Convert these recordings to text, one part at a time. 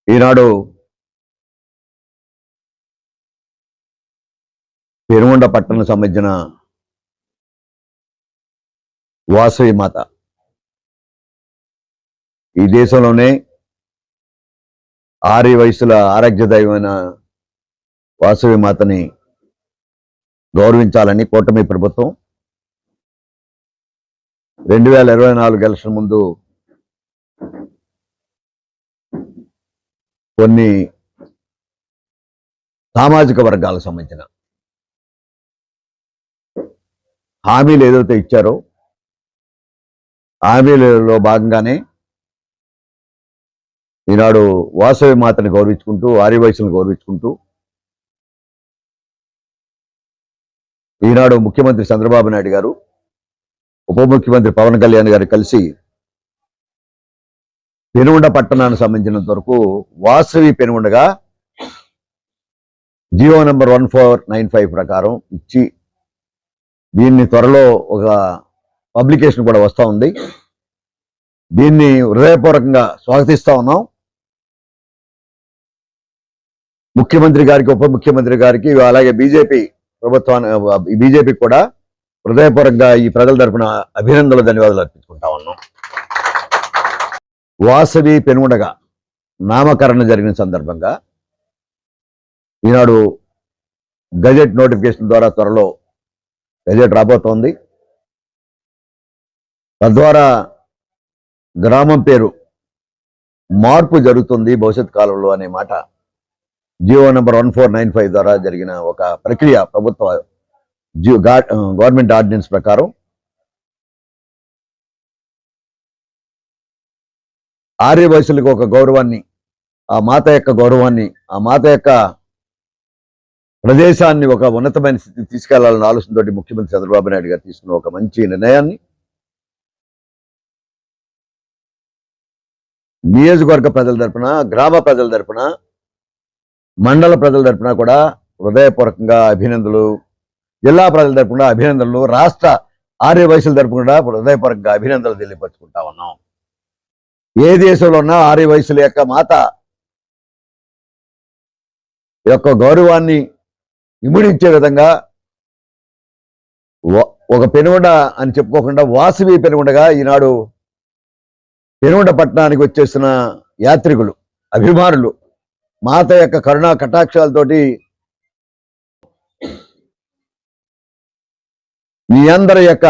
ఈనాడు పెనుగొండ పట్టణం సంబంధించిన వాసవి మాత ఈ దేశంలోనే ఆర్య వయసుల ఆరోగ్య దైవమైన వాసవి మాతని గౌరవించాలని కూటమి ప్రభుత్వం 2024 ఎలక్షన్ ముందు కొన్ని సామాజిక వర్గాలకు సంబంధించిన హామీలు ఏదైతే ఇచ్చారో హామీలలో భాగంగానే ఈనాడు వాసవి మాతని గౌరవించుకుంటూ ఆర్య వయసులను గౌరవించుకుంటూ ఈనాడు ముఖ్యమంత్రి చంద్రబాబు నాయుడు గారు ఉప ముఖ్యమంత్రి పవన్ కళ్యాణ్ గారు కలిసి పెనుగొండ పట్టణానికి సంబంధించినంత వరకు వాసవి పెనుగొండగా జియో నంబర్ 1495 ప్రకారం ఇచ్చి దీన్ని త్వరలో ఒక పబ్లికేషన్ కూడా వస్తూ ఉంది. దీన్ని హృదయపూర్వకంగా స్వాగతిస్తా ఉన్నాం. ముఖ్యమంత్రి గారికి ఉప ముఖ్యమంత్రి గారికి అలాగే బీజేపీ ప్రభుత్వాన్ని బీజేపీకి కూడా హృదయపూర్వకంగా ఈ ప్రజల తరపున అభినందనలు ధన్యవాదాలు అర్పించుకుంటా ఉన్నాం. వాసవి పెనుగొండగా నామకరణం జరిగిన సందర్భంగా ఈనాడు గజెట్ నోటిఫికేషన్ ద్వారా త్వరలో గజెట్ రాబోతోంది. తద్వారా గ్రామం పేరు మార్పు జరుగుతుంది భవిష్యత్ కాలంలో అనే మాట జియో నంబర్ 1495 ద్వారా జరిగిన ఒక ప్రక్రియ ప్రభుత్వ గవర్నమెంట్ ఆర్డినెన్స్ ప్రకారం ఆర్య వయసులకు ఒక గౌరవాన్ని, ఆ మాత యొక్క గౌరవాన్ని, ఆ మాత యొక్క ప్రదేశాన్ని ఒక ఉన్నతమైన స్థితికి తీసుకెళ్లాలన్న ఆలోచనతోటి ముఖ్యమంత్రి చంద్రబాబు నాయుడు గారు తీసుకున్న ఒక మంచి నిర్ణయాన్ని నియోజకవర్గ ప్రజల తరపున, గ్రామ ప్రజల తరపున, మండల ప్రజల తరపున కూడా హృదయపూర్వకంగా అభినందనలు, జిల్లా ప్రజల తరపున అభినందనలు, రాష్ట్ర ఆర్య వయసుల తరపున కూడా హృదయపూర్వకంగా అభినందనలు తెలియపరుచుకుంటా ఉన్నాం. ఏ దేశంలో ఉన్నా ఆర్య వయసుల యొక్క మాత యొక్క గౌరవాన్ని ఇముడించే విధంగా ఒక పెనుగొండ అని చెప్పుకోకుండా వాసవి పెనుగొండగా ఈనాడు పెనుగొండ పట్టణానికి వచ్చేసిన యాత్రికులు, అభిమానులు మాత యొక్క కరుణా కటాక్షాలతోటి మీ అందరి యొక్క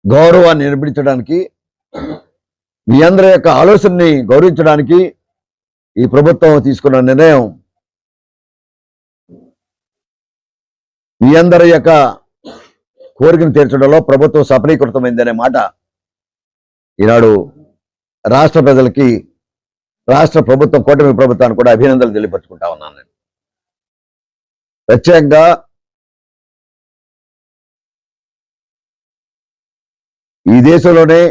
గౌరవాన్ని నిలబడించడానికి, మీ అందరి యొక్క ఆలోచనని గౌరవించడానికి ఈ ప్రభుత్వం తీసుకున్న నిర్ణయం మీ అందరి యొక్క కోరికను తీర్చడంలో ప్రభుత్వం సఫలీకృతమైందనే మాట ఈనాడు రాష్ట్ర ప్రజలకి, రాష్ట్ర ప్రభుత్వం, కూటమి ప్రభుత్వానికి కూడా అభినందనలు తెలియపరుచుకుంటా ఉన్నాను. నేను ప్రత్యేకంగా ఈ దేశంలోనే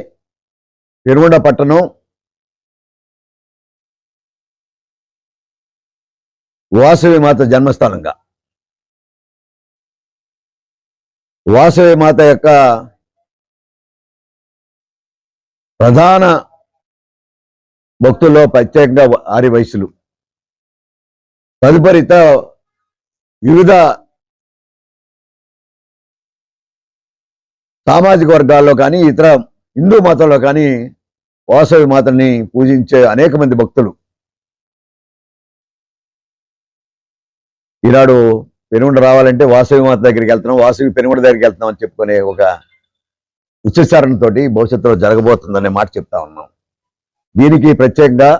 పెనుగొండ పట్టణం వాసవి మాత జన్మస్థానంగా, వాసవి మాత యొక్క ప్రధాన భక్తుల్లో ప్రత్యేకంగా ఆర్య వయసులు, తదుపరి వివిధ సామాజిక వర్గాల్లో కానీ ఇతర హిందూ మతంలో కానీ వాసవి మాతని పూజించే అనేక మంది భక్తులు ఈనాడు పెనుగొండ రావాలంటే వాసవి మాత దగ్గరికి వెళ్తున్నాం, వాసవి పెనుగొండ దగ్గరికి వెళ్తున్నాం అని చెప్పుకునే ఒక ఉచ్చారణతో భవిష్యత్తులో జరగబోతుందనే మాట చెప్తా ఉన్నాం. దీనికి ప్రత్యేకంగా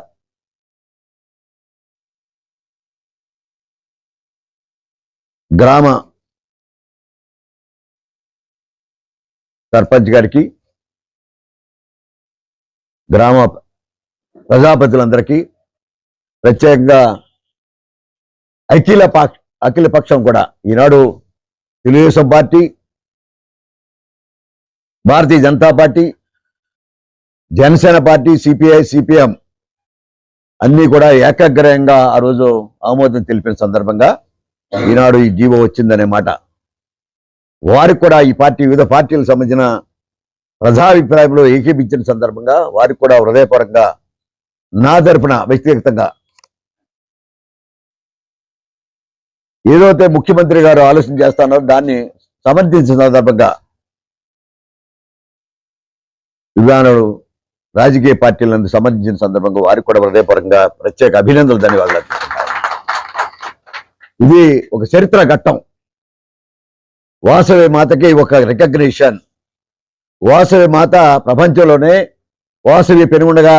గ్రామ సర్పంచ్ గారికి, గ్రామ ప్రజాపతులందరికీ, ప్రత్యేకంగా అఖిల పక్షం కూడా ఈనాడు Telugu Desam party, Bharatiya Janata party, Janasena party, CPI, CPM అన్నీ కూడా ఏకాగ్రయంగా ఆ రోజు ఆమోదం తెలిపిన సందర్భంగా ఈనాడు ఈ జీవో వచ్చిందనే మాట వారికి కూడా ఈ పార్టీ వివిధ పార్టీలకు సంబంధించిన ప్రజాభిప్రాయంలో ఏకీపించిన సందర్భంగా వారికి కూడా హృదయపూర్వకంగా నా తరపున వ్యక్తిగతంగా ఏదైతే ముఖ్యమంత్రి గారు ఆలోచన చేస్తున్నారో దాన్ని సమర్థించిన సందర్భంగా విధానులు రాజకీయ పార్టీలను సమర్థించిన సందర్భంగా వారికి కూడా హృదయపూర్వకంగా ప్రత్యేక అభినందనలు, ధన్యవాదాలు. ఇది ఒక చరిత్ర ఘట్టం. వాసవి మాతకి ఒక రికగ్నిషన్. వాసవి మాత ప్రపంచంలోనే వాసవి పెనుగొండగా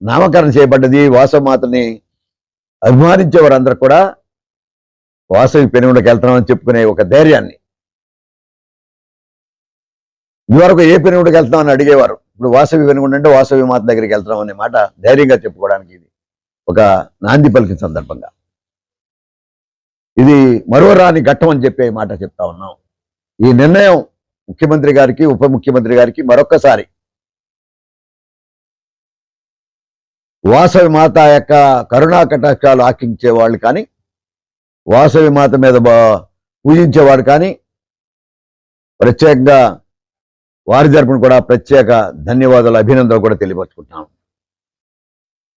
నామకరణం చేయబడ్డది. వాసవి మాతని అభిమానించే వారందరూ కూడా వాసవి పెనుగొండకి వెళ్తున్నామని చెప్పుకునే ఒక ధైర్యాన్ని, ఇదివరకు ఏ పెనుగొండకి వెళ్తున్నామని అడిగేవారు, ఇప్పుడు వాసవి పెనుగొండ అంటే వాసవి మాత దగ్గరికి వెళ్తున్నాం అనే మాట ధైర్యంగా చెప్పుకోవడానికి ఇది ఒక నాంది పలికిన సందర్భంగా ఇది మరోరాని ఘట్టం అని చెప్పే మాట చెప్తా ఉన్నాం. ఈ నిర్ణయం ముఖ్యమంత్రి గారికి, ఉప ముఖ్యమంత్రి గారికి మరొక్కసారి వాసవి మాత యొక్క కరుణా కటాక్షాలు ఆకించే వాళ్ళు కానీ, వాసవి మాత మీద పూజించేవాడు కానీ ప్రత్యేకంగా వారి తరపున కూడా ప్రత్యేక ధన్యవాదాలు, అభినందనలు కూడా తెలియపరుచుకుంటున్నాం.